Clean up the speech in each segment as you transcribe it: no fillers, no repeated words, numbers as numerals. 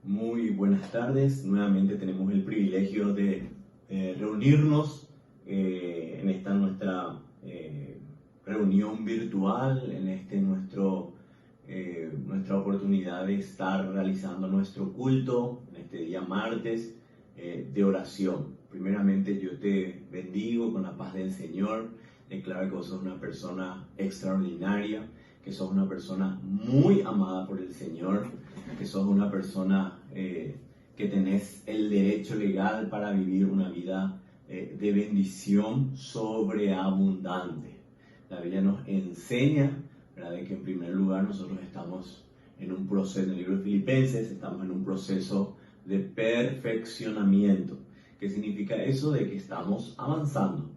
Muy buenas tardes. Nuevamente tenemos el privilegio de reunirnos en esta nuestra reunión virtual, en nuestra oportunidad de estar realizando nuestro culto en este día martes de oración. Primeramente yo te bendigo con la paz del Señor. Declaro que vos sos una persona extraordinaria, que sos una persona muy amada por el Señor, que sos una persona que tenés el derecho legal para vivir una vida de bendición sobreabundante. La Biblia nos enseña, ¿verdad?, de que en primer lugar nosotros estamos en un proceso, en el libro de Filipenses, estamos en un proceso de perfeccionamiento. ¿Qué significa eso? De que estamos avanzando.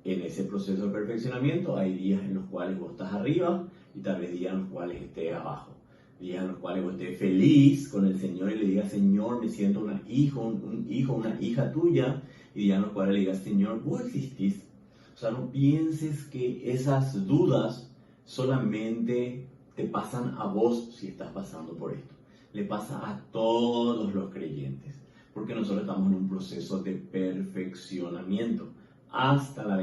En ese proceso de perfeccionamiento hay días en los cuales vos estás arriba y tal vez días en los cuales estés abajo. Días en los cuales vos estés feliz con el Señor y le digas: Señor, me siento un hijo, una hija tuya. Y días en los cuales le digas: Señor, vos existís. O sea, no pienses que esas dudas solamente te pasan a vos si estás pasando por esto. Le pasa a todos los creyentes, porque nosotros estamos en un proceso de perfeccionamiento hasta la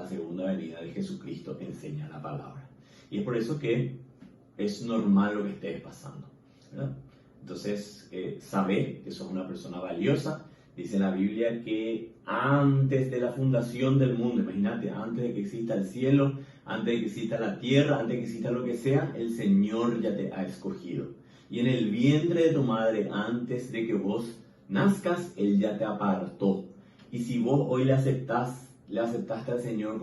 segunda venida de Jesucristo, enseña la palabra. Y es por eso que es normal lo que estés pasando, ¿verdad? Entonces, sabe que sos una persona valiosa. Dice la Biblia que antes de la fundación del mundo, imagínate, antes de que exista el cielo, antes de que exista la tierra, antes de que exista lo que sea, el Señor ya te ha escogido. Y en el vientre de tu madre, antes de que vos nazcas, Él ya te apartó. Y si vos hoy le aceptaste al Señor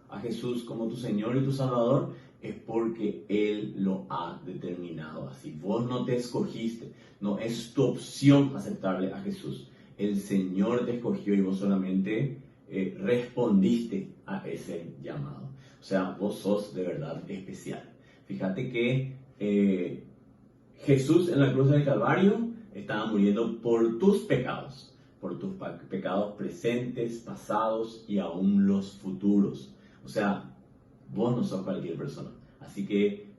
a Jesús como tu Señor y tu Salvador, es porque Él lo ha determinado así. Vos no te escogiste, no es tu opción aceptarle a Jesús. El Señor te escogió y vos solamente respondiste a ese llamado. O sea, vos sos de verdad especial. Fíjate que Jesús en la cruz del Calvario estaba muriendo por tus pecados presentes, pasados y aún los futuros. O sea, vos no sos cualquier persona. Así que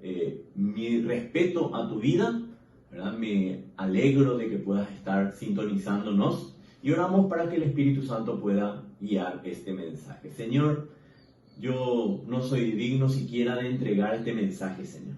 mi respeto a tu vida, ¿verdad? Me alegro de que puedas estar sintonizándonos y oramos para que el Espíritu Santo pueda guiar este mensaje. Señor, yo no soy digno siquiera de entregar este mensaje, Señor,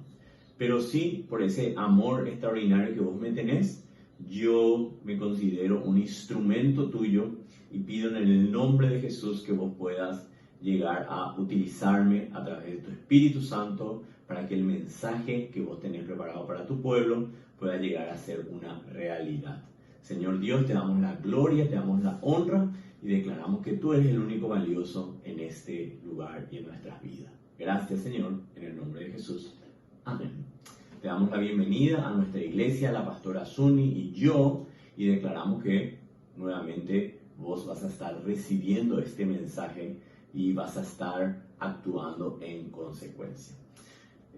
pero sí, por ese amor extraordinario que vos me tenés, yo me considero un instrumento tuyo y pido en el nombre de Jesús que vos puedas llegar a utilizarme a través de tu Espíritu Santo para que el mensaje que vos tenés preparado para tu pueblo pueda llegar a ser una realidad. Señor Dios, te damos la gloria, te damos la honra y declaramos que tú eres el único valioso en este lugar y en nuestras vidas. Gracias, Señor, en el nombre de Jesús. Amén. Te damos la bienvenida a nuestra iglesia, la pastora Suni y yo, y declaramos que nuevamente vos vas a estar recibiendo este mensaje y vas a estar actuando en consecuencia.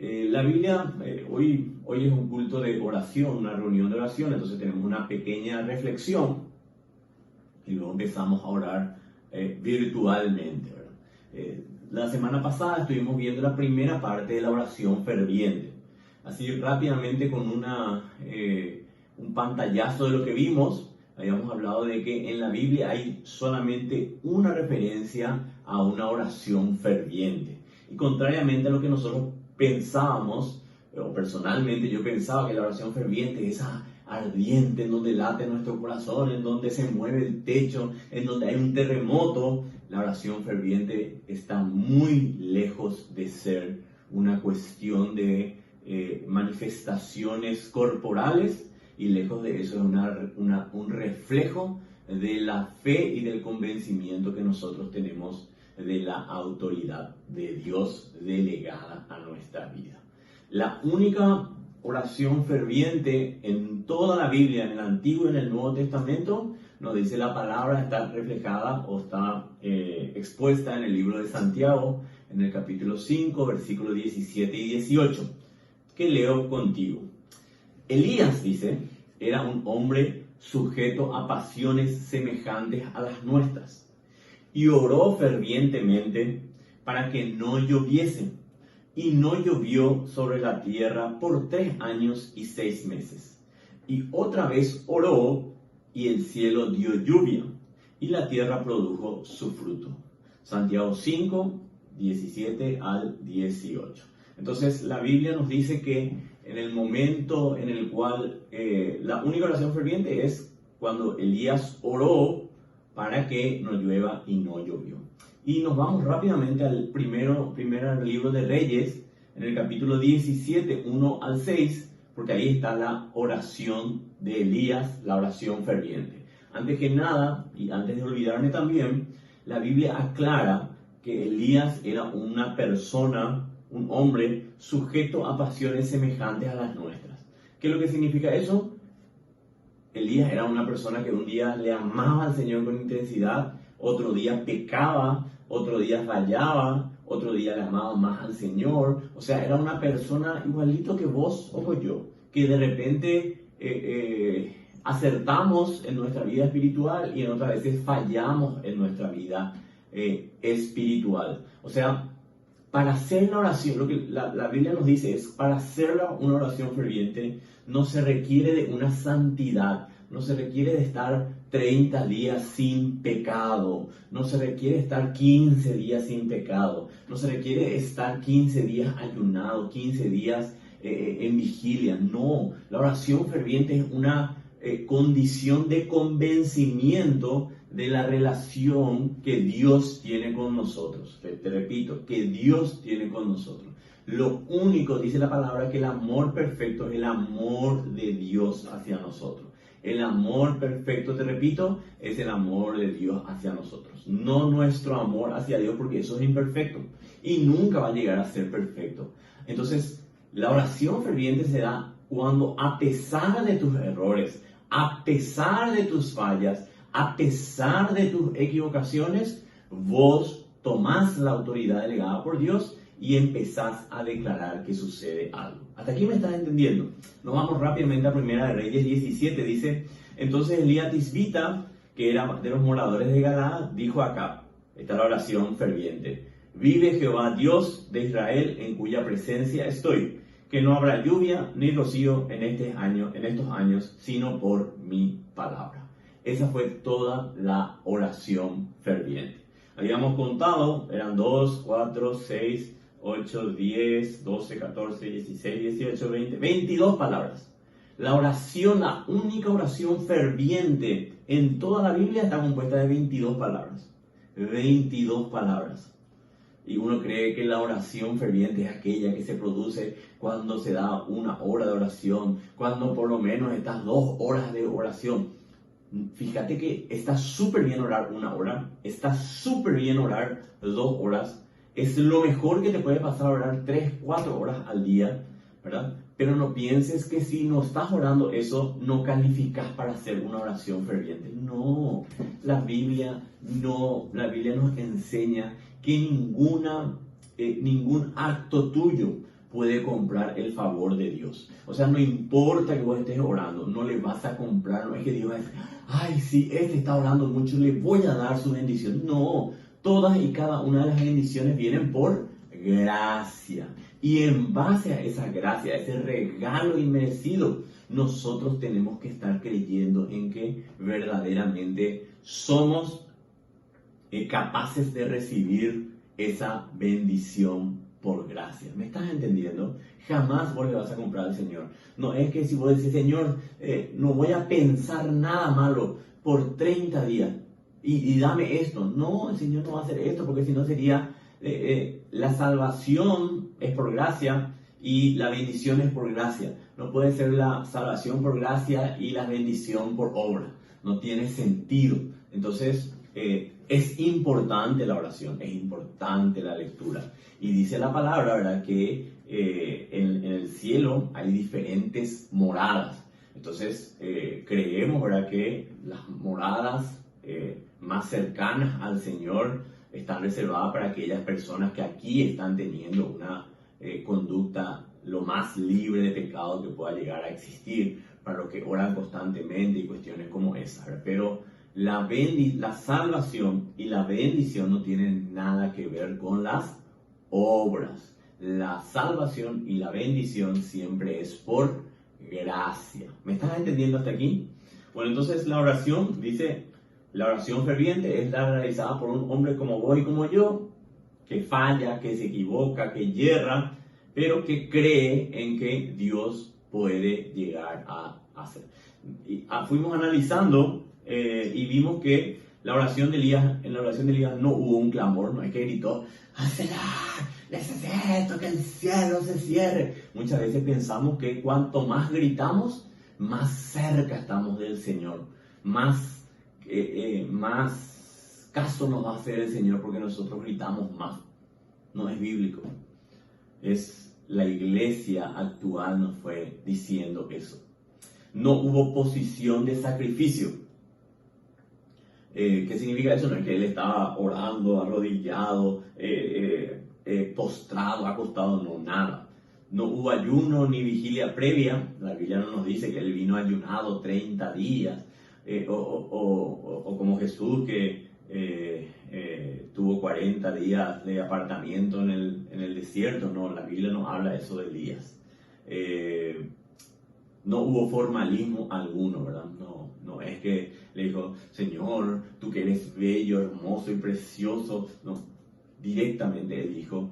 La Biblia, hoy es un culto de oración, una reunión de oración, entonces tenemos una pequeña reflexión y luego empezamos a orar virtualmente, ¿verdad? La semana pasada estuvimos viendo la primera parte de la oración ferviente. Así rápidamente con un pantallazo de lo que vimos, habíamos hablado de que en la Biblia hay solamente una referencia a una oración ferviente. Y contrariamente a lo que nosotros pensábamos, o personalmente yo pensaba que la oración ferviente es esa ardiente en donde late nuestro corazón, en donde se mueve el techo, en donde hay un terremoto. La oración ferviente está muy lejos de ser una cuestión de manifestaciones corporales, y lejos de eso es un reflejo de la fe y del convencimiento que nosotros tenemos de la autoridad de Dios delegada a nuestra vida. La única oración ferviente en toda la Biblia, en el Antiguo y en el Nuevo Testamento, nos dice la palabra, está reflejada o está expuesta en el libro de Santiago, en el capítulo 5, versículos 17 y 18. Que leo contigo. Elías, dice, era un hombre sujeto a pasiones semejantes a las nuestras, y oró fervientemente para que no lloviese, y no llovió sobre la tierra por 3 años y 6 meses. Y otra vez oró, y el cielo dio lluvia, y la tierra produjo su fruto. Santiago 5, 17 al 18. Entonces la Biblia nos dice que en el momento en el cual la única oración ferviente es cuando Elías oró para que no llueva y no llovió. Y nos vamos rápidamente al primer libro de Reyes, en el capítulo 17, 1 al 6, porque ahí está la oración de Elías, la oración ferviente. Antes que nada, y antes de olvidarme también, la Biblia aclara que Elías era una persona, un hombre sujeto a pasiones semejantes a las nuestras. ¿Qué es lo que significa eso? Elías era una persona que un día le amaba al Señor con intensidad, otro día pecaba, otro día fallaba, otro día le amaba más al Señor. O sea, era una persona igualito que vos o yo, que de repente acertamos en nuestra vida espiritual y en otras veces fallamos en nuestra vida espiritual. O sea, para hacer la oración, lo que la Biblia nos dice es, para hacer una oración ferviente no se requiere de una santidad, no se requiere de estar 30 días sin pecado, no se requiere estar 15 días sin pecado, no se requiere estar 15 días ayunado, 15 días en vigilia. No, la oración ferviente es una condición de convencimiento de la relación que Dios tiene con nosotros. Te repito, que Dios tiene con nosotros. Lo único, dice la palabra, que el amor perfecto es el amor de Dios hacia nosotros. El amor perfecto, te repito, es el amor de Dios hacia nosotros. No nuestro amor hacia Dios, porque eso es imperfecto y nunca va a llegar a ser perfecto. Entonces, la oración ferviente se da cuando, a pesar de tus errores, a pesar de tus fallas, a pesar de tus equivocaciones, vos tomás la autoridad delegada por Dios y empezás a declarar que sucede algo. ¿Hasta aquí me estás entendiendo? Nos vamos rápidamente a Primera de Reyes 17. Dice, entonces Elías Tisbita, que era de los moradores de Galaad, dijo a Acab, esta es la oración ferviente: vive Jehová Dios de Israel, en cuya presencia estoy, que no habrá lluvia ni rocío en estos años, sino por mi palabra. Esa fue toda la oración ferviente. Habíamos contado, eran 2, 4, 6, 8, 10, 12, 14, 16, 18, 20, 22 palabras. La oración, la única oración ferviente en toda la Biblia está compuesta de 22 palabras. 22 palabras. Y uno cree que la oración ferviente es aquella que se produce cuando se da 1 hora de oración, cuando por lo menos estas 2 horas de oración. Fíjate que está súper bien orar 1 hora, está súper bien orar 2 horas, es lo mejor que te puede pasar orar 3, 4 horas al día, ¿verdad? Pero no pienses que si no estás orando eso, no calificas para hacer una oración ferviente. No, la Biblia nos enseña que ningún acto tuyo puede comprar el favor de Dios. O sea, no importa que vos estés orando, no le vas a comprar, no es que Dios va a decir, ay, sí, este está orando mucho, le voy a dar su bendición. No, todas y cada una de las bendiciones vienen por gracia. Y en base a esa gracia, a ese regalo inmerecido, nosotros tenemos que estar creyendo en que verdaderamente somos capaces de recibir esa bendición por gracia. ¿Me estás entendiendo? Jamás vos le vas a comprar al Señor. No es que si vos decís, Señor, no voy a pensar nada malo por 30 días y dame esto. No, el Señor no va a hacer esto, porque si no sería la salvación es por gracia y la bendición es por gracia. No puede ser la salvación por gracia y la bendición por obra. No tiene sentido. Entonces, es importante la oración, es importante la lectura. Y dice la palabra, ¿verdad?, que en el cielo hay diferentes moradas. Entonces, creemos, ¿verdad?, que las moradas más cercanas al Señor están reservadas para aquellas personas que aquí están teniendo una conducta lo más libre de pecado que pueda llegar a existir, para los que oran constantemente y cuestiones como esa, ¿verdad? Pero la salvación y la bendición no tienen nada que ver con las obras. La salvación y la bendición siempre es por gracia. ¿Me estás entendiendo hasta aquí? Bueno, entonces la oración, dice, la oración ferviente es la realizada por un hombre como vos y como yo, que falla, que se equivoca, que yerra, pero que cree en que Dios puede llegar a hacer. Y, fuimos analizando y vimos que la oración de Elías, en la oración de Elías no hubo un clamor, no es que gritó, Señor, necesito que el cielo se cierre. Muchas veces pensamos que cuanto más gritamos, más cerca estamos del Señor, más caso nos va a hacer el Señor porque nosotros gritamos más. No es bíblico. Es la iglesia actual nos fue diciendo eso. No hubo posición de sacrificio. ¿Qué significa eso? No es que él estaba orando, arrodillado, postrado, acostado, no, nada. No hubo ayuno ni vigilia previa. La Biblia no nos dice que él vino ayunado 30 días. O como Jesús que tuvo 40 días de apartamiento en el desierto. No, la Biblia no habla eso de Elías. No hubo formalismo alguno, ¿verdad? No es que le dijo, Señor, tú que eres bello, hermoso y precioso. No, directamente él dijo,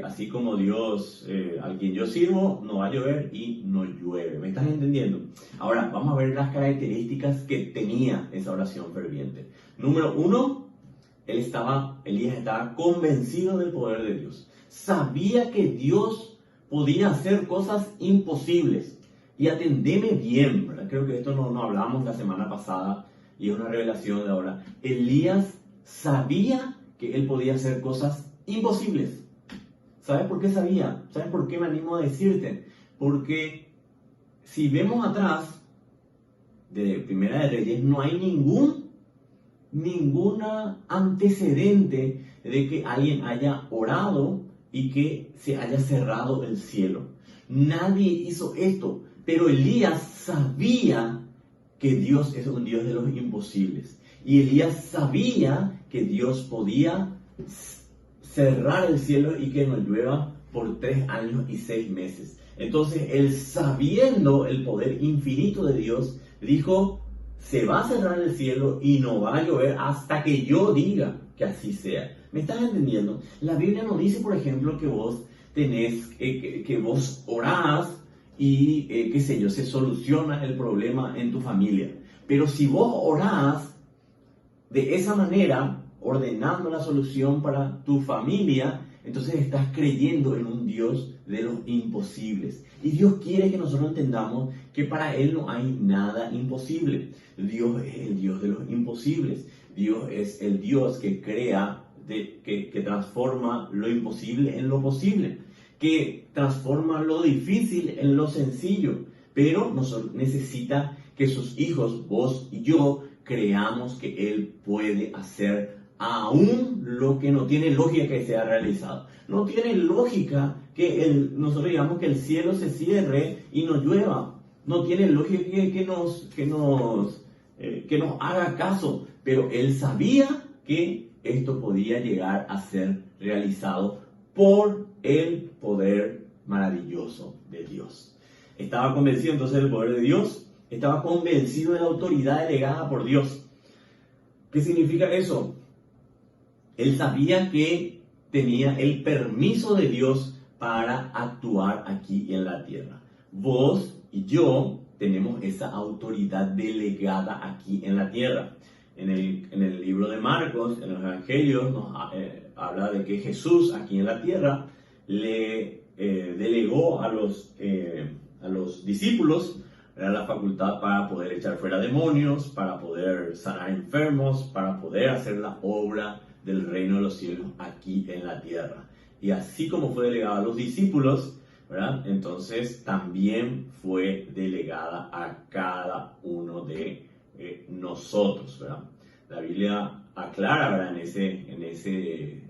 así como Dios, al quien yo sirvo, no va a llover y no llueve. ¿Me estás entendiendo? Ahora, vamos a ver las características que tenía esa oración ferviente. Número 1, Elías estaba convencido del poder de Dios. Sabía que Dios podía hacer cosas imposibles. Y atendeme bien, ¿verdad? Creo que esto no hablamos la semana pasada y es una revelación de ahora. Elías sabía que él podía hacer cosas imposibles. ¿Sabes por qué sabía? ¿Sabes por qué me animo a decirte? Porque si vemos atrás de Primera de Reyes, no hay ninguna antecedente de que alguien haya orado y que se haya cerrado el cielo. Nadie hizo esto. Pero Elías sabía que Dios es un Dios de los imposibles. Y Elías sabía que Dios podía cerrar el cielo y que no llueva por 3 años y 6 meses. Entonces, él sabiendo el poder infinito de Dios, dijo, se va a cerrar el cielo y no va a llover hasta que yo diga que así sea. ¿Me estás entendiendo? La Biblia no dice, por ejemplo, que vos tenés, que vos orás y, qué sé yo, se soluciona el problema en tu familia. Pero si vos orás de esa manera, ordenando la solución para tu familia, entonces estás creyendo en un Dios de los imposibles. Y Dios quiere que nosotros entendamos que para Él no hay nada imposible. Dios es el Dios de los imposibles. Dios es el Dios que crea, que transforma lo imposible en lo posible, que transforma lo difícil en lo sencillo, pero necesita que sus hijos, vos y yo, creamos que Él puede hacer aún lo que no tiene lógica que sea realizado. No tiene lógica que nosotros digamos que el cielo se cierre y no llueva. No tiene lógica que nos haga caso, pero Él sabía que esto podía llegar a ser realizado por el poder maravilloso de Dios. Estaba convencido entonces del poder de Dios, estaba convencido de la autoridad delegada por Dios. ¿Qué significa eso? Él sabía que tenía el permiso de Dios para actuar aquí en la tierra. Vos y yo tenemos esa autoridad delegada aquí en la tierra. En el libro de Marcos, en los evangelios, nos habla de que Jesús aquí en la tierra le delegó a los discípulos la facultad para poder echar fuera demonios, para poder sanar enfermos, para poder hacer la obra del reino de los cielos aquí en la tierra. Y así como fue delegada a los discípulos, ¿verdad? Entonces también fue delegada a cada uno de nosotros, ¿verdad? La Biblia aclara, ¿verdad? En ese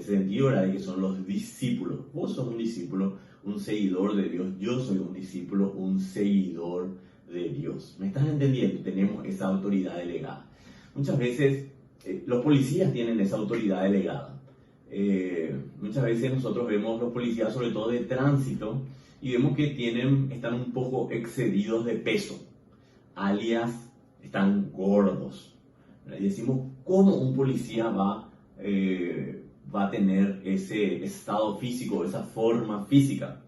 sentido, ¿verdad? De que son los discípulos. Vos sos un discípulo, un seguidor de Dios. Yo soy un discípulo, un seguidor de Dios. ¿Me estás entendiendo? Tenemos esa autoridad delegada. Muchas veces los policías tienen esa autoridad delegada. Muchas veces nosotros vemos los policías, sobre todo de tránsito, y vemos que están un poco excedidos de peso, alias están gordos. Y decimos, ¿cómo un policía va a tener ese estado físico, esa forma física?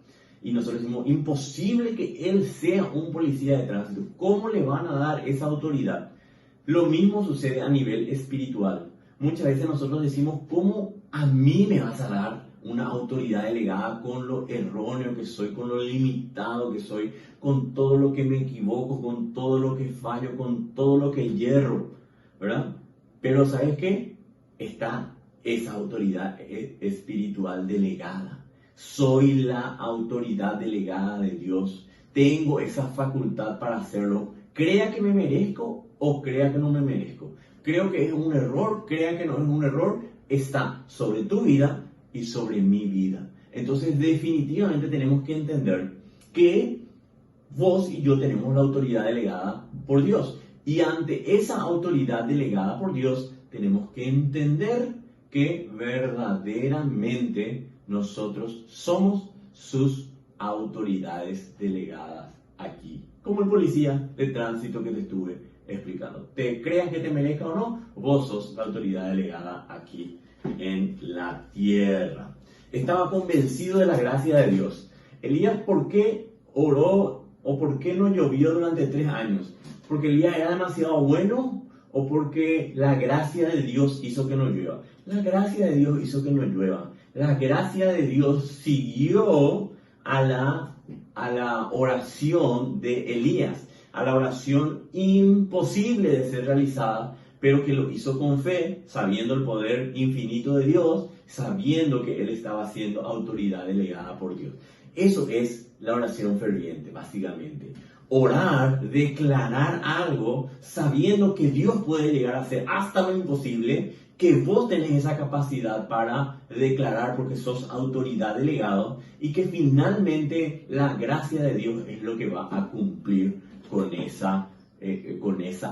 Y nosotros decimos, imposible que él sea un policía de tránsito. ¿Cómo le van a dar esa autoridad? Lo mismo sucede a nivel espiritual. Muchas veces nosotros decimos, ¿cómo a mí me vas a dar una autoridad delegada con lo erróneo que soy, con lo limitado que soy, con todo lo que me equivoco, con todo lo que fallo, con todo lo que hierro, ¿verdad? Pero ¿sabes qué? Está esa autoridad espiritual delegada. Soy la autoridad delegada de Dios. Tengo esa facultad para hacerlo. Crea que me merezco o crea que no me merezco. Creo que es un error, crea que no es un error. Está sobre tu vida y sobre mi vida. Entonces definitivamente tenemos que entender que vos y yo tenemos la autoridad delegada por Dios. Y ante esa autoridad delegada por Dios tenemos que entender que verdaderamente nosotros somos sus autoridades delegadas aquí. Como el policía de tránsito que te estuve explicando. Te creas que te merezca o no, vos sos la autoridad delegada aquí en la tierra. Estaba convencido de la gracia de Dios. Elías, ¿por qué oró o por qué no llovió durante 3 años? ¿Porque Elías era demasiado bueno o porque la gracia de Dios hizo que no llueva? La gracia de Dios hizo que no llueva. La gracia de Dios siguió a la oración de Elías, a la oración imposible de ser realizada, pero que lo hizo con fe, sabiendo el poder infinito de Dios, sabiendo que él estaba siendo autoridad delegada por Dios. Eso es la oración ferviente, básicamente. Orar, declarar algo, sabiendo que Dios puede llegar a hacer hasta lo imposible, que vos tenés esa capacidad para declarar porque sos autoridad delegado y que finalmente la gracia de Dios es lo que va a cumplir con esa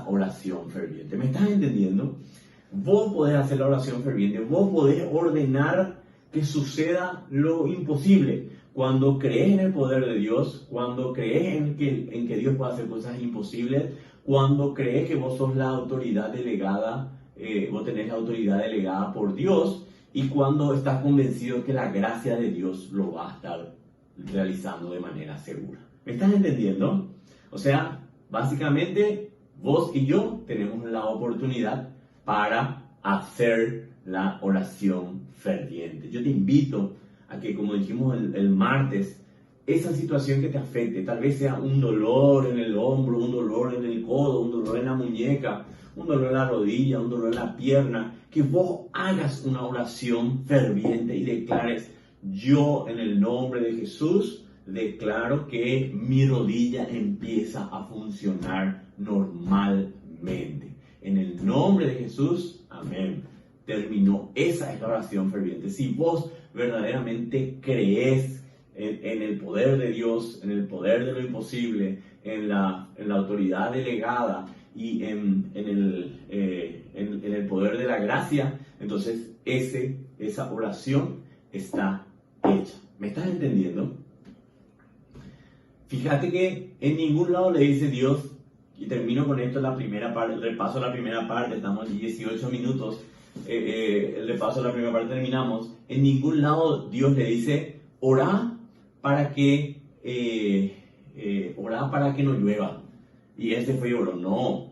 oración ferviente. ¿Me estás entendiendo? Vos podés hacer la oración ferviente, vos podés ordenar que suceda lo imposible. Cuando crees en el poder de Dios, cuando crees en que Dios puede hacer cosas imposibles, cuando crees que vos sos la autoridad delegada, vos tenés la autoridad delegada por Dios, y cuando estás convencido que la gracia de Dios lo va a estar realizando de manera segura. ¿Me estás entendiendo? O sea, básicamente vos y yo tenemos la oportunidad para hacer la oración ferviente. Yo te invito a que, como dijimos el martes, esa situación que te afecte, tal vez sea un dolor en el hombro, un dolor en el codo, un dolor en la muñeca, un dolor en la rodilla, un dolor en la pierna, que vos hagas una oración ferviente y declares: yo en el nombre de Jesús declaro que mi rodilla empieza a funcionar normalmente. En el nombre de Jesús, amén. Terminó. Esa es la oración ferviente. Si vos verdaderamente crees en el poder de Dios, en el poder de lo imposible, en la autoridad delegada y en el poder de la gracia, entonces esa oración está hecha. ¿Me estás entendiendo? Fíjate que en ningún lado le dice Dios, y termino con esto, la primera parte, el repaso de la primera parte, estamos en 18 minutos, el repaso de la primera parte terminamos. En ningún lado Dios le dice, orá para que no llueva. Y este fue y oró. No.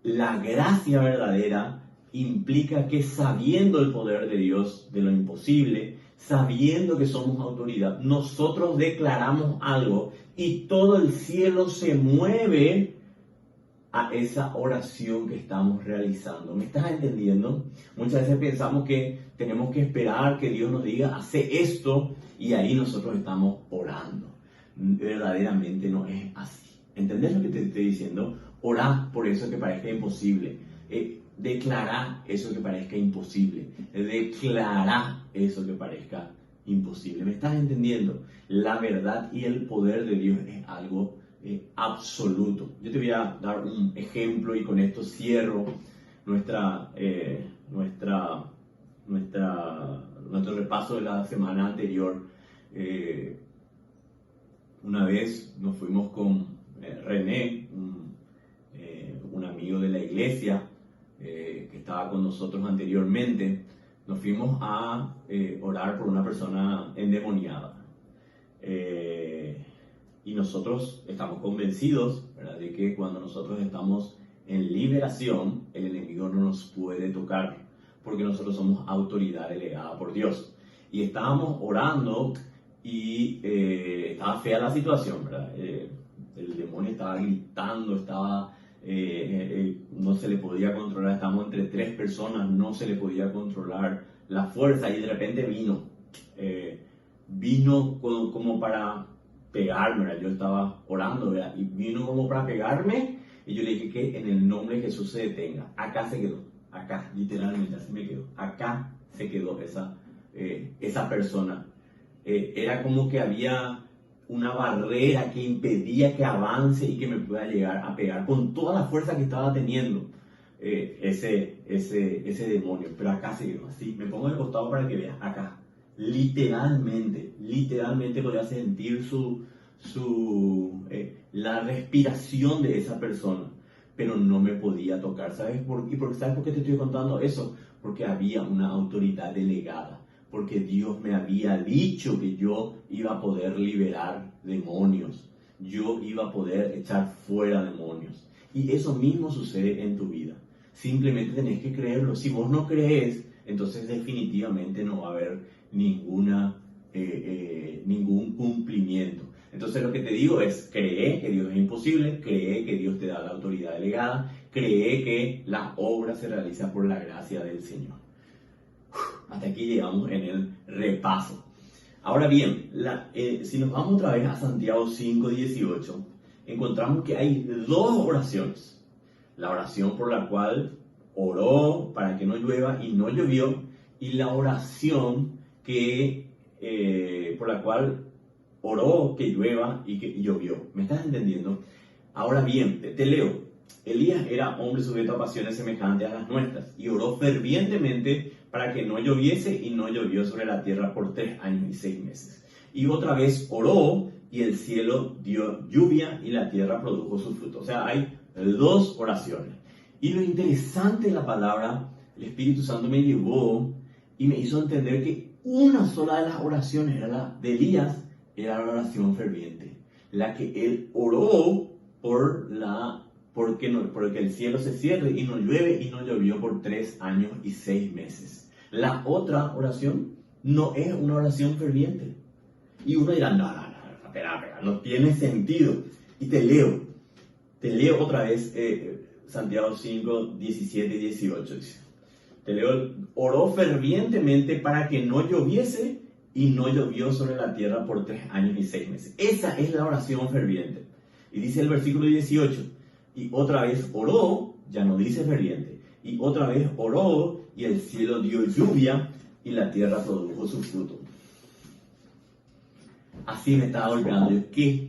La gracia verdadera implica que, sabiendo el poder de Dios, de lo imposible, sabiendo que somos autoridad, nosotros declaramos algo y todo el cielo se mueve a esa oración que estamos realizando. ¿Me estás entendiendo? Muchas veces pensamos que tenemos que esperar que Dios nos diga, hace esto, y ahí nosotros estamos orando. Verdaderamente no es así. ¿Entendés lo que te estoy diciendo? Orá por eso que parezca imposible. Declará eso que parezca imposible. Declará eso que parezca imposible. ¿Me estás entendiendo? La verdad y el poder de Dios es algo absoluto. Yo te voy a dar un ejemplo y con esto cierro nuestro repaso de la semana anterior. Una vez nos fuimos con René, un amigo de la iglesia que estaba con nosotros anteriormente. Nos fuimos a orar por una persona endemoniada. Y nosotros estamos convencidos, ¿verdad?, de que cuando nosotros estamos en liberación, el enemigo no nos puede tocar, porque nosotros somos autoridad delegada por Dios. Y estábamos orando y estaba fea la situación, ¿verdad? El demonio estaba gritando, no se le podía controlar, estábamos entre 3 personas, no se le podía controlar la fuerza, y de repente vino como para pegarme, ¿verdad? Yo estaba orando, ¿verdad?, y vino como para pegarme, y yo le dije que en el nombre de Jesús se detenga. Acá se quedó, acá, literalmente así me quedó, acá se quedó esa persona. Era como que había una barrera que impedía que avance y que me pueda llegar a pegar con toda la fuerza que estaba teniendo ese demonio. Pero acá se quedó así, me pongo de costado para que veas, acá, literalmente podía sentir la respiración de esa persona, pero no me podía tocar. ¿Sabes por qué? ¿Sabes por qué te estoy contando eso? Porque había una autoridad delegada, porque Dios me había dicho que yo iba a poder liberar demonios, yo iba a poder echar fuera demonios. Y eso mismo sucede en tu vida. Simplemente tenés que creerlo. Si vos no crees, entonces definitivamente no va a haber ningún cumplimiento. Entonces lo que te digo es, cree que Dios es imposible, cree que Dios te da la autoridad delegada, cree que la obra se realiza por la gracia del Señor. Hasta aquí llegamos en el repaso. Ahora bien, si nos vamos otra vez a Santiago 5:18, encontramos que hay 2 oraciones. La oración por la cual oró para que no llueva y no llovió, y la oración por la cual oró que llueva y que llovió. ¿Me estás entendiendo? Ahora bien, te leo. Elías era hombre sujeto a pasiones semejantes a las nuestras, y oró fervientemente para que no lloviese, y no llovió sobre la tierra por 3 años y 6 meses. Y otra vez oró, y el cielo dio lluvia, y la tierra produjo su fruto. O sea, hay 2 oraciones. Y lo interesante de la palabra, el Espíritu Santo me llevó y me hizo entender que una sola de las oraciones era la de Elías, era la oración ferviente, la que él oró porque el cielo se cierre y no llueve, y no llovió por 3 años y 6 meses. La otra oración no es una oración ferviente. Y uno dirá, espera, no tiene sentido. Y te leo otra vez Santiago 5, 17 y 18. Dice, te leo, oró fervientemente para que no lloviese, y no llovió sobre la tierra por 3 años y 6 meses. Esa es la oración ferviente. Y dice el versículo 18, y otra vez oró, ya no dice ferviente, y otra vez oró, y el cielo dio lluvia, y la tierra produjo su fruto. Así me estaba golpeando.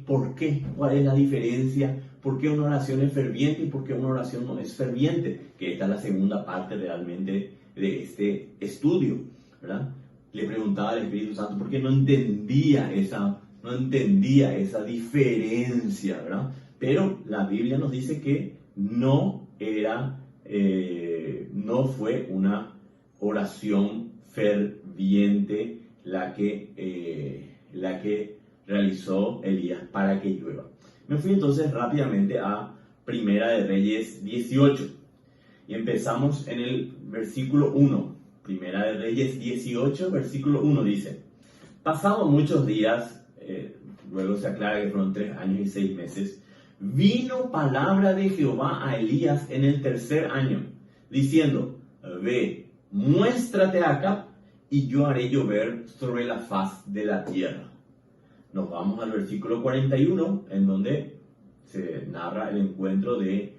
¿Por qué? ¿Cuál es la diferencia? ¿Por qué una oración es ferviente y por qué una oración no es ferviente? Que esta es la segunda parte realmente de este estudio, ¿verdad? Le preguntaba al Espíritu Santo por qué no entendía esa diferencia, ¿verdad? Pero la Biblia nos dice que no fue una oración ferviente la que realizó Elías para que llueva. Me fui entonces rápidamente a Primera de Reyes 18 y empezamos en el versículo 1. Primera de Reyes 18, versículo 1 dice, pasados muchos días, luego se aclara que fueron 3 años y 6 meses, vino palabra de Jehová a Elías en el 3er año, diciendo, ve, muéstrate acá, y yo haré llover sobre la faz de la tierra. Nos vamos al versículo 41, en donde se narra el encuentro de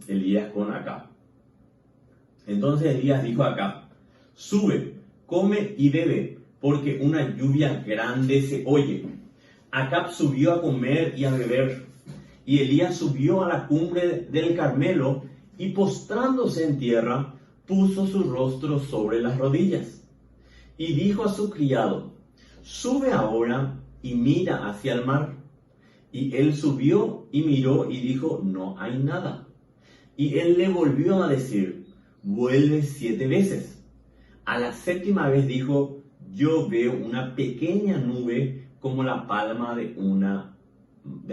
Elías con Acab. Entonces Elías dijo a Acab, sube, come y bebe, porque una lluvia grande se oye. Acab subió a comer y a beber, y Elías subió a la cumbre del Carmelo, y postrándose en tierra, puso su rostro sobre las rodillas, y dijo a su criado, sube ahora y mira hacia el mar. Y él subió y miró y dijo, no hay nada. Y él le volvió a decir, vuelve 7 veces. A la 7ª vez dijo, yo veo una pequeña nube como la palma de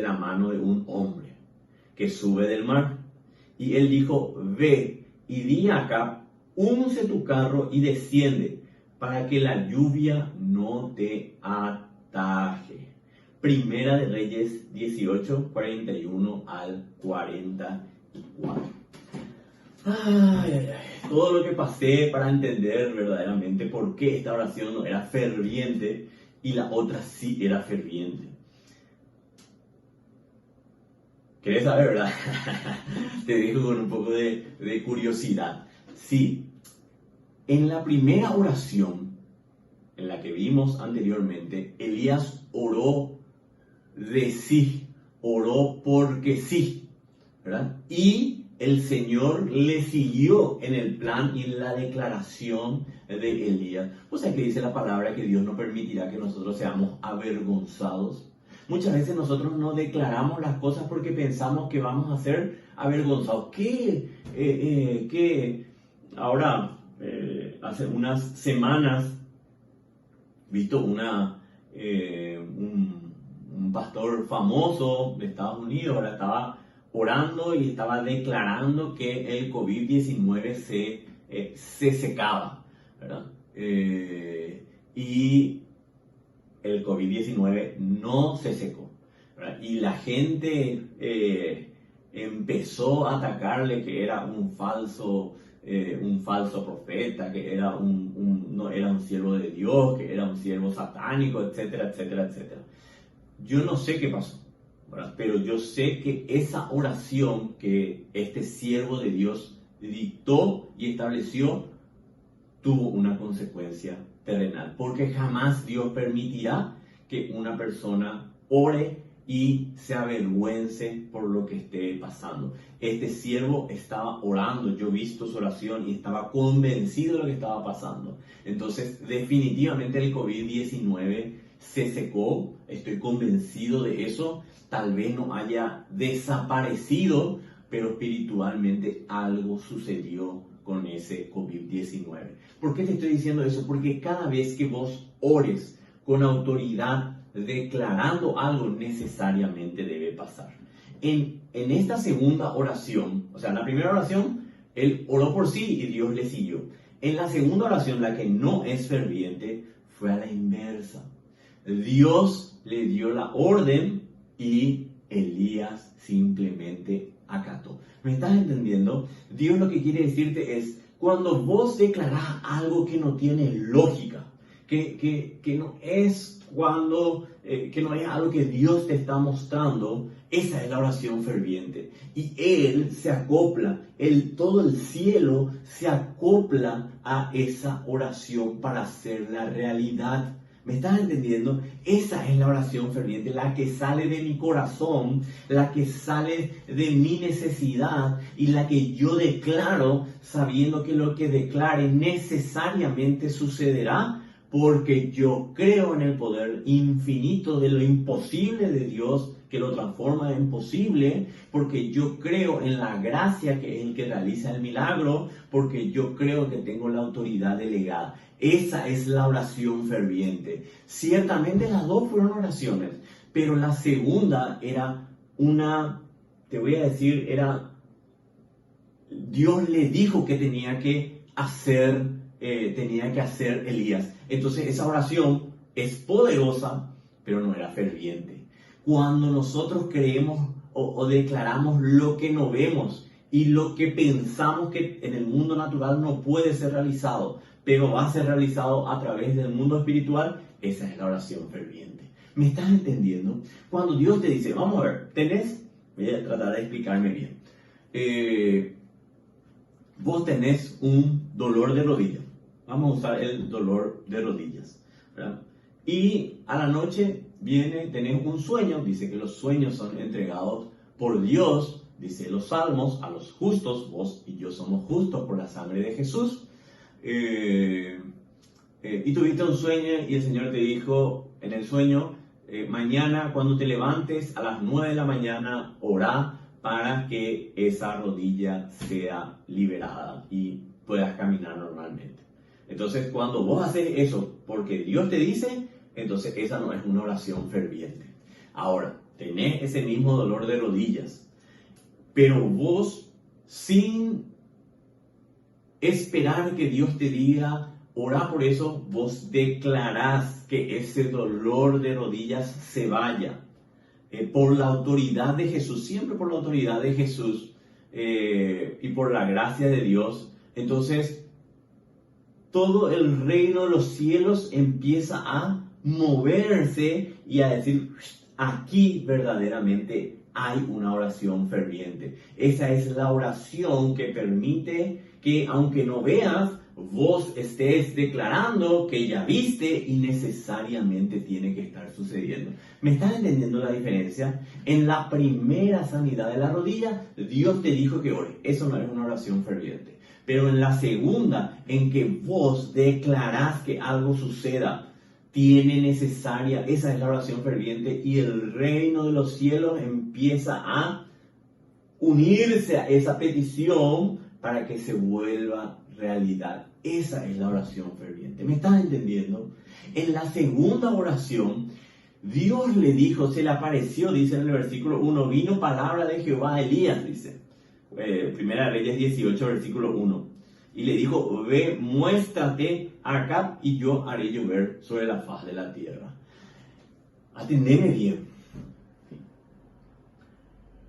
la mano de un hombre que sube del mar. Y él dijo, ve y di acá, unce tu carro y desciende, para que la lluvia no te ataje. Primera de Reyes 18, 41 al 44. Ay, ay, ay. Todo lo que pasé para entender verdaderamente por qué esta oración no era ferviente y la otra sí era ferviente. ¿Querés saber, verdad? Te dejo con un poco de curiosidad. Sí, en la primera oración, en la que vimos anteriormente, Elías oró de sí, oró porque sí, ¿verdad? Y el Señor le siguió en el plan y en la declaración de Elías. O sea que dice la palabra que Dios no permitirá que nosotros seamos avergonzados. Muchas veces nosotros no declaramos las cosas porque pensamos que vamos a ser avergonzados. Ahora, hace unas semanas, visto un pastor famoso de Estados Unidos, ahora estaba orando y estaba declarando que el COVID-19 se secaba, ¿verdad? Y el COVID-19 no se secó, ¿verdad? Y la gente empezó a atacarle que era un falso profeta, que no era un siervo de Dios, que era un siervo satánico, etcétera, etcétera, etcétera. Yo no sé qué pasó, ¿verdad? Pero yo sé que esa oración que este siervo de Dios dictó y estableció tuvo una consecuencia terrenal, porque jamás Dios permitirá que una persona ore y se avergüence por lo que esté pasando. Este siervo estaba orando, yo he visto su oración y estaba convencido de lo que estaba pasando. Entonces, definitivamente el COVID-19 se secó, estoy convencido de eso. Tal vez no haya desaparecido, pero espiritualmente algo sucedió con ese COVID-19. ¿Por qué te estoy diciendo eso? Porque cada vez que vos ores con autoridad, declarando algo, necesariamente debe pasar. En esta segunda oración, o sea, en la primera oración, él oró por sí y Dios le siguió. En la segunda oración, la que no es ferviente, fue a la inversa. Dios le dio la orden y Elías simplemente acató. ¿Me estás entendiendo? Dios lo que quiere decirte es, cuando vos declarás algo que no tiene lógica, que no es que no es algo que Dios te está mostrando, esa es la oración ferviente. Y Él se acopla, todo el cielo se acopla a esa oración para hacerla realidad. ¿Me estás entendiendo? Esa es la oración ferviente, la que sale de mi corazón, la que sale de mi necesidad y la que yo declaro sabiendo que lo que declare necesariamente sucederá, porque yo creo en el poder infinito de lo imposible de Dios que lo transforma en posible, porque yo creo en la gracia que es el que realiza el milagro, porque yo creo que tengo la autoridad delegada. Esa es la oración ferviente. Ciertamente las dos fueron oraciones, pero la segunda era Dios le dijo que tenía que hacer Elías. Entonces esa oración es poderosa, pero no era ferviente. Cuando nosotros creemos o declaramos lo que no vemos y lo que pensamos que en el mundo natural no puede ser realizado, pero va a ser realizado a través del mundo espiritual, esa es la oración ferviente. ¿Me estás entendiendo? Cuando Dios te dice, vamos a ver, voy a tratar de explicarme bien. Vos tenés un dolor de rodillas. Vamos a usar el dolor de rodillas, ¿verdad? Y a la noche tenés un sueño, dice que los sueños son entregados por Dios, dice los salmos, a los justos, vos y yo somos justos por la sangre de Jesús. Y tuviste un sueño y el Señor te dijo en el sueño, mañana cuando te levantes a las 9 de la mañana, orá para que esa rodilla sea liberada y puedas caminar normalmente. Entonces, cuando vos haces eso porque Dios te dice, entonces esa no es una oración ferviente. Ahora, tenés ese mismo dolor de rodillas, pero vos, sin esperar que Dios te diga, orá por eso, vos declarás que ese dolor de rodillas se vaya. Por la autoridad de Jesús, siempre por la autoridad de Jesús y por la gracia de Dios. Entonces, todo el reino de los cielos empieza a moverse y a decir, aquí verdaderamente hay una oración ferviente. Esa es la oración que permite que, aunque no veas, vos estés declarando que ya viste y necesariamente tiene que estar sucediendo. ¿Me estás entendiendo la diferencia? En la primera sanidad de la rodilla, Dios te dijo que ore. Eso no es una oración ferviente. Pero en la segunda, en que vos declarás que algo suceda, tiene necesaria, esa es la oración ferviente, y el reino de los cielos empieza a unirse a esa petición para que se vuelva realidad. Esa es la oración ferviente. ¿Me estás entendiendo? En la segunda oración, Dios le dijo, se le apareció, dice en el versículo 1, vino palabra de Jehová a Elías, dice, Primera Reyes 18, versículo 1. Y le dijo, ve, muéstrate a Acab y yo haré llover sobre la faz de la tierra. Atendeme bien.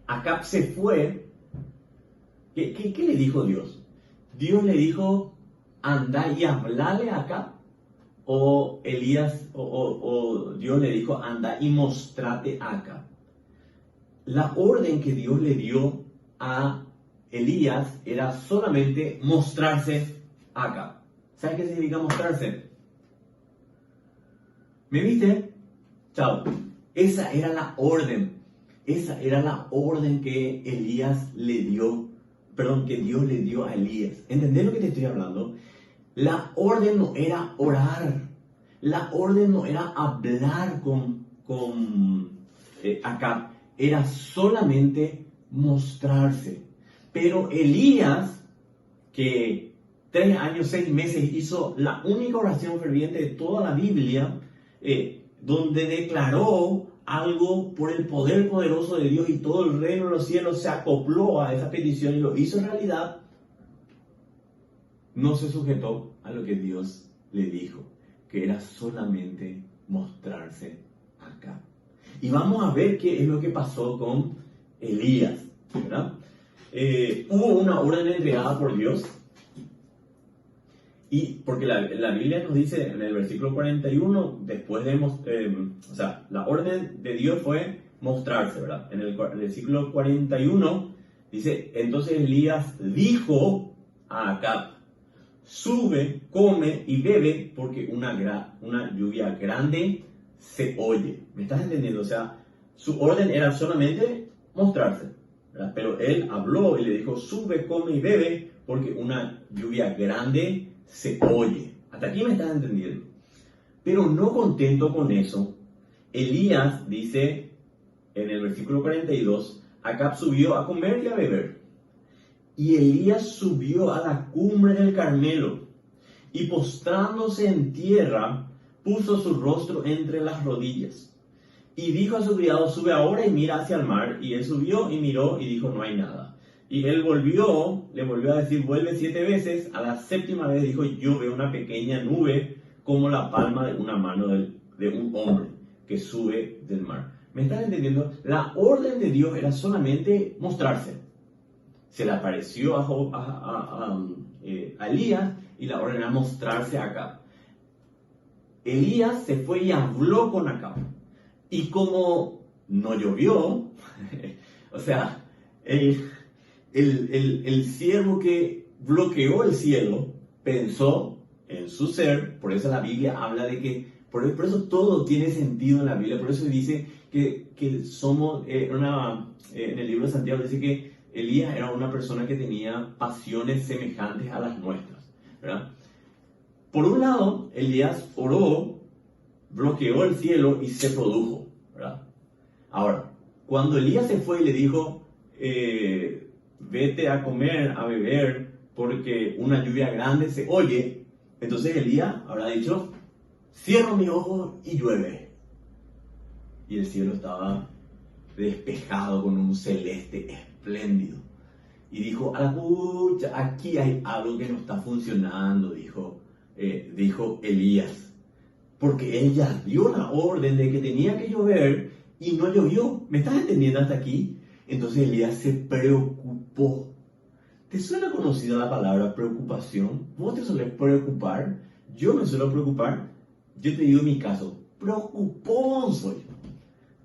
Acab se fue. ¿Qué le dijo Dios? Dios le dijo, anda y hablale a Acab. O Elías, o Dios le dijo, anda y mostrate a Acab. La orden que Dios le dio a Elías era solamente mostrarse a Acab. ¿Sabes qué significa mostrarse? ¿Me viste? Chao. Esa era la orden. Esa era la orden que Elías le dio, que Dios le dio a Elías. ¿Entendés lo que te estoy hablando? La orden no era orar. La orden no era hablar con Acab. Era solamente mostrarse. Pero Elías, que 3 años, 6 meses hizo la única oración ferviente de toda la Biblia, donde declaró algo por el poder poderoso de Dios y todo el reino de los cielos se acopló a esa petición y lo hizo en realidad, no se sujetó a lo que Dios le dijo, que era solamente mostrarse acá. Y vamos a ver qué es lo que pasó con Elías, ¿verdad? Hubo una orden entregada por Dios, y porque la Biblia nos dice en el versículo 41, después de la orden de Dios fue mostrarse, ¿verdad? En el versículo 41 dice, entonces Elías dijo a Acab, sube, come y bebe, porque una lluvia grande se oye. ¿Me estás entendiendo? O sea, su orden era solamente mostrarse, ¿verdad? Pero él habló y le dijo, sube, come y bebe, porque una lluvia grande se oye. Hasta aquí me estás entendiendo. Pero no contento con eso, Elías dice en el versículo 42, Acab subió a comer y a beber. Y Elías subió a la cumbre del Carmelo y postrándose en tierra, puso su rostro entre las rodillas. Y dijo a su criado, sube ahora y mira hacia el mar. Y él subió y miró y dijo, no hay nada. Y él le volvió a decir, vuelve 7 veces. A la 7ª vez dijo, yo veo una pequeña nube como la palma de una mano de un hombre que sube del mar. ¿Me están entendiendo? La orden de Dios era solamente mostrarse. Se le apareció a Elías y la orden era mostrarse a Acab. Elías se fue y habló con Acab. Y como no llovió, o sea, el siervo que bloqueó el cielo pensó en su ser. Por eso la Biblia habla de que, por eso todo tiene sentido en la Biblia. Por eso dice que somos, en el libro de Santiago dice que Elías era una persona que tenía pasiones semejantes a las nuestras, ¿verdad? Por un lado, Elías oró, bloqueó el cielo y se produjo. Ahora, cuando Elías se fue y le dijo, vete a comer, a beber, porque una lluvia grande se oye, entonces Elías habrá dicho, cierro mis ojos y llueve. Y el cielo estaba despejado con un celeste espléndido. Y dijo, a la pucha, aquí hay algo que no está funcionando, dijo Elías. Porque él ya dio la orden de que tenía que llover y no llovió. ¿Me estás entendiendo hasta aquí? Entonces Elías se preocupó. ¿Te suena conocida la palabra preocupación? ¿Vos te sueles preocupar? Yo me suelo preocupar. Yo te digo en mi caso, preocupón soy.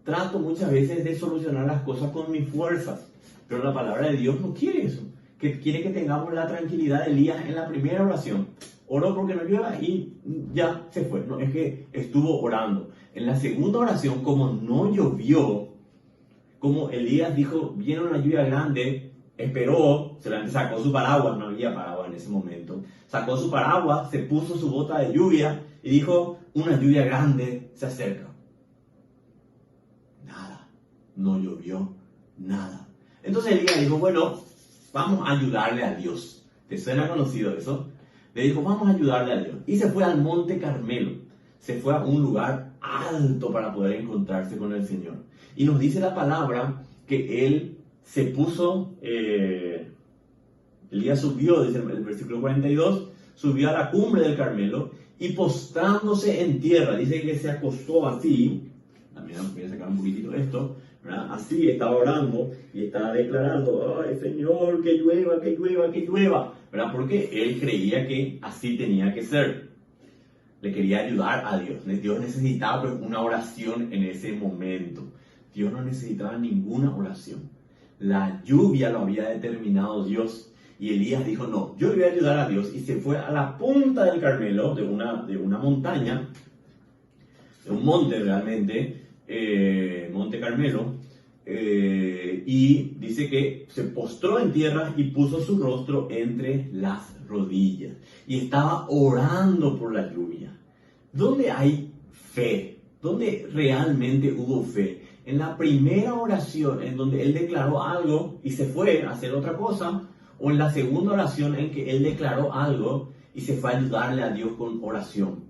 Trato muchas veces de solucionar las cosas con mis fuerzas, pero la palabra de Dios no quiere eso. Que quiere que tengamos la tranquilidad de Elías en la primera oración. Oró porque no llueva y ya se fue. No, es que estuvo orando. En la segunda oración, como no llovió, como Elías dijo, viene una lluvia grande, esperó, solamente sacó su paraguas, no había paraguas en ese momento, sacó su paraguas, se puso su bota de lluvia y dijo, una lluvia grande se acerca. Nada, no llovió, nada. Entonces Elías dijo, bueno, vamos a ayudarle a Dios. ¿Te suena conocido eso? Le dijo, vamos a ayudarle a Dios. Y se fue al Monte Carmelo. Se fue a un lugar alto para poder encontrarse con el Señor. Y nos dice la palabra que él se puso, Elías subió, dice el versículo 42, subió a la cumbre del Carmelo y postrándose en tierra, dice que se acostó así, también voy a sacar un poquitito esto, ¿verdad? Así estaba orando y estaba declarando, ay Señor, que llueva, que llueva, que llueva, ¿verdad? Porque él creía que así tenía que ser. Le quería ayudar a Dios. Dios necesitaba pues, una oración en ese momento. Dios no necesitaba ninguna oración. La lluvia lo había determinado Dios. Y Elías dijo, no, yo le voy a ayudar a Dios. Y se fue a la punta del Carmelo, de una montaña, de un monte realmente, Monte Carmelo. Y dice que se postró en tierra y puso su rostro entre las rodillas. Y estaba orando por la lluvia. ¿Dónde hay fe? ¿Dónde realmente hubo fe? En la primera oración en donde él declaró algo y se fue a hacer otra cosa, o en la segunda oración en que él declaró algo y se fue a ayudarle a Dios con oración.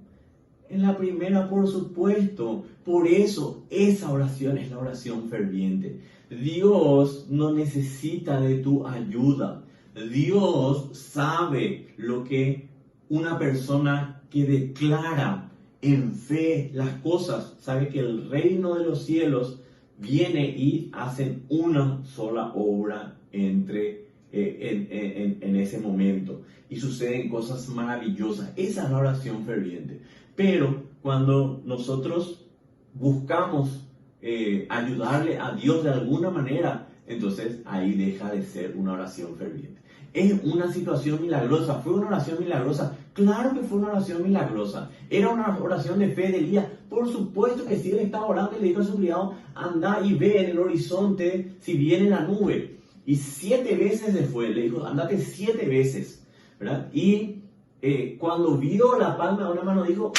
En la primera, por supuesto. Por eso, esa oración es la oración ferviente. Dios no necesita de tu ayuda. Dios sabe lo que una persona que declara en fe las cosas, sabe que el reino de los cielos viene y hacen una sola obra en ese momento. Y suceden cosas maravillosas. Esa es la oración ferviente. Pero cuando nosotros buscamos ayudarle a Dios de alguna manera, entonces ahí deja de ser una oración ferviente. Es una situación milagrosa. ¿Fue una oración milagrosa? Claro que fue una oración milagrosa. ¿Era una oración de fe de Elías? Por supuesto que sí. Él estaba orando y le dijo a su criado, anda y ve en el horizonte si viene la nube. Y 7 veces se fue. Le dijo, andate 7 veces, ¿verdad? Y cuando vio la palma de una mano, dijo,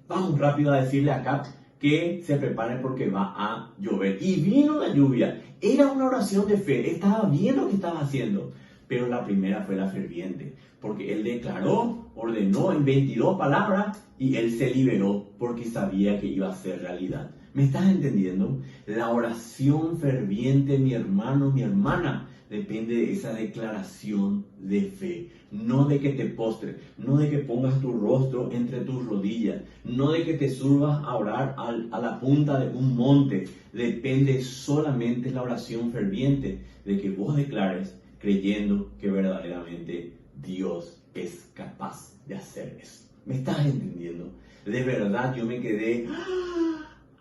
vamos rápido a decirle a Acab que se prepare porque va a llover. Y vino la lluvia. Era una oración de fe. Estaba bien lo que estaba haciendo. Pero la primera fue la ferviente. Porque él declaró, ordenó en 22 palabras y él se liberó porque sabía que iba a ser realidad. ¿Me estás entendiendo? La oración ferviente, mi hermano, mi hermana, depende de esa declaración de fe. No de que te postres, no de que pongas tu rostro entre tus rodillas, no de que te subas a orar a la punta de un monte. Depende solamente la oración ferviente de que vos declares creyendo que verdaderamente Dios es capaz de hacer eso. ¿Me estás entendiendo? De verdad yo me quedé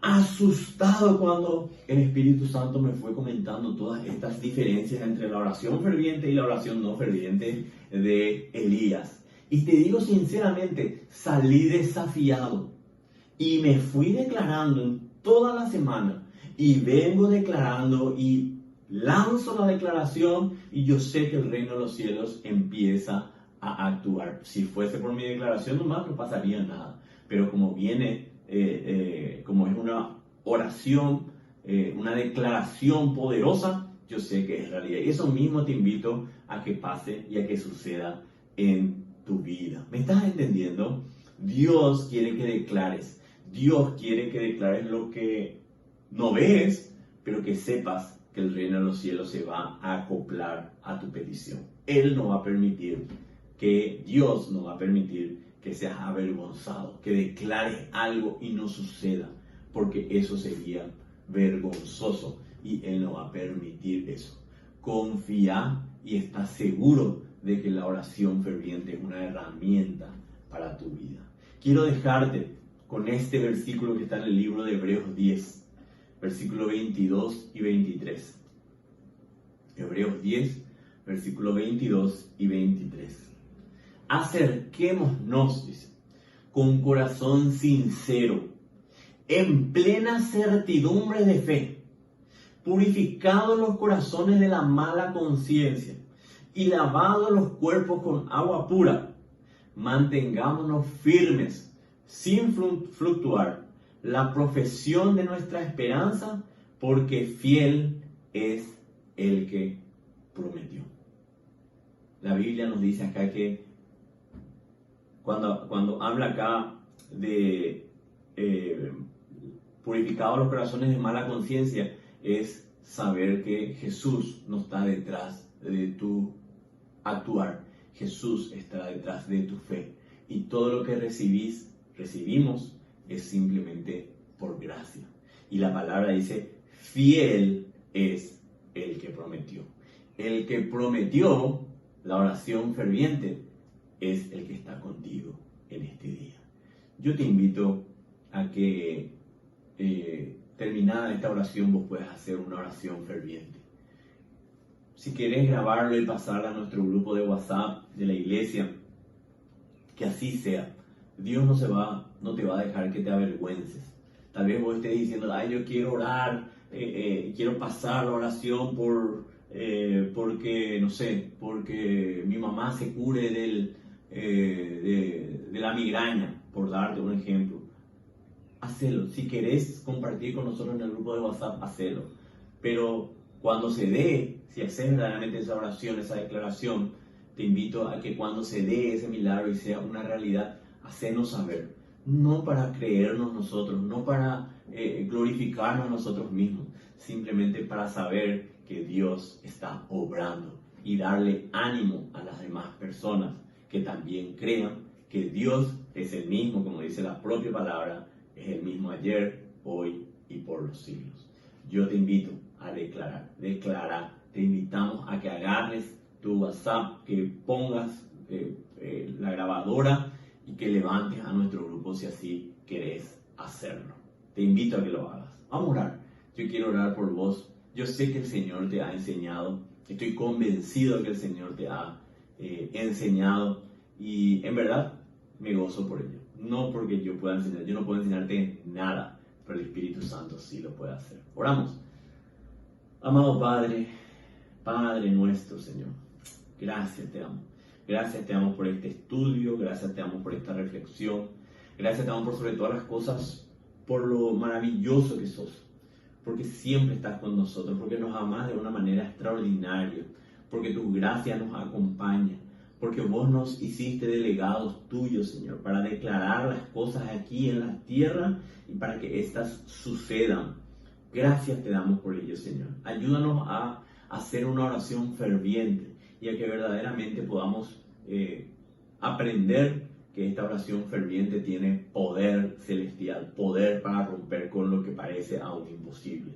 asustado cuando el Espíritu Santo me fue comentando todas estas diferencias entre la oración ferviente y la oración no ferviente de Elías. Y te digo sinceramente, salí desafiado y me fui declarando en toda la semana y vengo declarando y lanzo la declaración y yo sé que el reino de los cielos empieza a actuar. Si fuese por mi declaración nomás no pasaría nada, pero como viene como es una oración una declaración poderosa, yo sé que es realidad. Y eso mismo te invito a que pase y a que suceda en tu vida. ¿Me estás entendiendo? Dios quiere que declares. Dios quiere que declares lo que no ves, pero que sepas que el reino de los cielos se va a acoplar a tu petición. Él no va a permitir Dios no va a permitir que seas avergonzado, que declares algo y no suceda, porque eso sería vergonzoso y Él no va a permitir eso. Confía y está seguro de que la oración ferviente es una herramienta para tu vida. Quiero dejarte con este versículo que está en el libro de Hebreos 10, versículo 22 y 23. Hebreos 10, versículo 22 y 23. Acerquémonos, dice, con corazón sincero, en plena certidumbre de fe, purificados los corazones de la mala conciencia y lavados los cuerpos con agua pura, mantengámonos firmes, sin fluctuar, la profesión de nuestra esperanza, porque fiel es el que prometió. La Biblia nos dice acá que cuando habla acá de purificados los corazones de mala conciencia, es saber que Jesús no está detrás de tu actuar. Jesús está detrás de tu fe. Y todo lo que recibimos, es simplemente por gracia. Y la palabra dice, fiel es el que prometió. El que prometió la oración ferviente es el que está contigo en este día. Yo te invito a que terminada esta oración vos puedas hacer una oración ferviente. Si querés grabarlo y pasarlo a nuestro grupo de WhatsApp de la iglesia, que así sea. Dios no te va a dejar que te avergüences. Tal vez vos estés diciendo, yo quiero orar, quiero pasar la oración porque, no sé, porque mi mamá se cure de la migraña, por darte un ejemplo. Hacelo. Si querés compartir con nosotros en el grupo de WhatsApp, hacelo. Pero cuando se dé, si haces verdaderamente esa oración, esa declaración, te invito a que cuando se dé ese milagro y sea una realidad, hacenos saber. No para creernos nosotros, no para glorificarnos a nosotros mismos, simplemente para saber que Dios está obrando y darle ánimo a las demás personas que también crean que Dios es el mismo, como dice la propia palabra, es el mismo ayer, hoy y por los siglos. Yo te invito a declarar. Te invitamos a que agarres tu WhatsApp, que pongas la grabadora y que levantes a nuestro grupo si así querés hacerlo. Te invito a que lo hagas. Vamos a orar. Yo quiero orar por vos. Yo sé que el Señor te ha enseñado. Estoy convencido de que el Señor te ha enseñado y en verdad me gozo por ello. No porque yo pueda enseñar, yo no puedo enseñarte nada, pero el Espíritu Santo sí lo puede hacer. Oramos. Amado Padre, Padre nuestro, Señor, gracias te amo. Gracias te amo por este estudio, gracias te amo por esta reflexión, gracias te amo por sobre todas las cosas, por lo maravilloso que sos, porque siempre estás con nosotros, porque nos amás de una manera extraordinaria, porque tu gracia nos acompaña, porque vos nos hiciste delegados tuyos, Señor, para declarar las cosas aquí en la tierra y para que éstas sucedan. Gracias te damos por ello, Señor. Ayúdanos a hacer una oración ferviente y a que verdaderamente podamos aprender que esta oración ferviente tiene poder celestial, poder para romper con lo que parece aún imposible.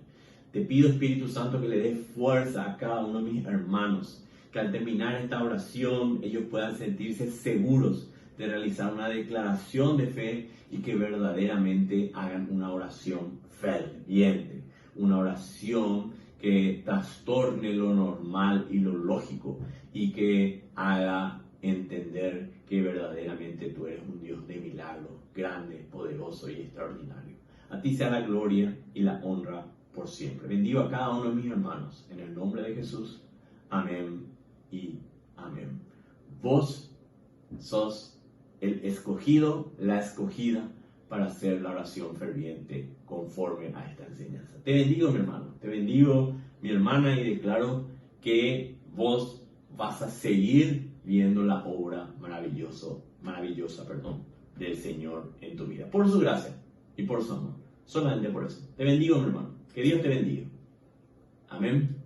Te pido, Espíritu Santo, que le des fuerza a cada uno de mis hermanos, que al terminar esta oración ellos puedan sentirse seguros de realizar una declaración de fe y que verdaderamente hagan una oración ferviente, una oración que trastorne lo normal y lo lógico y que haga entender que verdaderamente tú eres un Dios de milagros, grande, poderoso y extraordinario. A ti sea la gloria y la honra por siempre. Bendigo a cada uno de mis hermanos en el nombre de Jesús. Amén y amén. Vos sos el escogido, la escogida para hacer la oración ferviente conforme a esta enseñanza. Te bendigo, mi hermano, te bendigo, mi hermana, y declaro que vos vas a seguir viendo la obra maravillosa del Señor en tu vida, por su gracia y por su amor, solamente por eso. Te bendigo, mi hermano, que Dios te bendiga. Amén.